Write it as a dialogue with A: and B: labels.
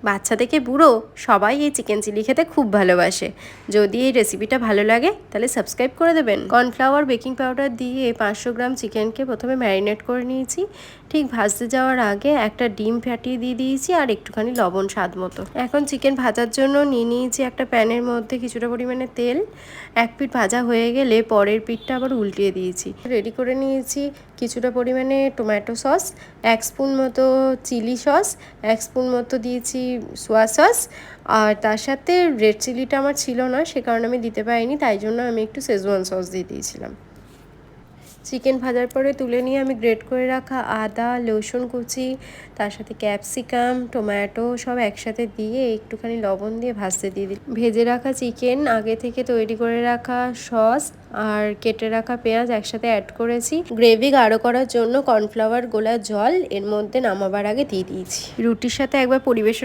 A: বাচ্চা থেকে বুড়ো সবাই এই চিকেন চিলি খেতে খুব ভালোবাসে। যদি এই রেসিপিটা ভালো লাগে তাহলে সাবস্ক্রাইব করে দেবেন। কর্নফ্লাওয়ার, বেকিং পাউডার দিয়ে 500 গ্রাম চিকেনকে প্রথমে ম্যারিনেট করে নিয়েছি। ঠিক ভাজতে যাওয়ার আগে একটা ডিম ফাটিয়ে দিয়ে দিয়েছি আর একটুখানি লবণ স্বাদ মতো। এখন চিকেন ভাজার জন্য নিয়ে নিয়েছি একটা প্যানের মধ্যে কিছুটা পরিমাণে তেল। এক পিঠ ভাজা হয়ে গেলে পরের পিঠটা আবার উল্টিয়ে দিয়েছি। রেডি করে নিয়েছি কিছুটা পরিমাণে টমেটো সস, 1 স্পুন মতো চিলি সস, 1 স্পুন মতো দিয়েছি সোয়া সস, আর তার সাথে রেড চিলিটা আমার ছিল না, সে কারণে আমি দিতে পারিনি, তাই জন্য আমি একটু শেজওয়ান সস দিয়ে দিয়েছিলাম। চিকেন ভাজার পরে তুলে নিয়ে আমি গ্রেট করে রাখা আদা, রসুন কুচি, তার সাথে ক্যাপসিকাম, টমেটো সব একসাথে দিয়ে একটুখানি লবণ দিয়ে ভাজতে দিয়ে দিই। ভেজে রাখা চিকেন, আগে থেকে তৈরি করে রাখা সস আর কেটে রাখা পেঁয়াজ একসাথে অ্যাড করেছি। গ্রেভি গাঢ় করার জন্য কর্নফ্লাওয়ার গোলা জল এর মধ্যে নামাবার আগে দিয়ে দিয়েছি। রুটির সাথে একবার পরিবেশন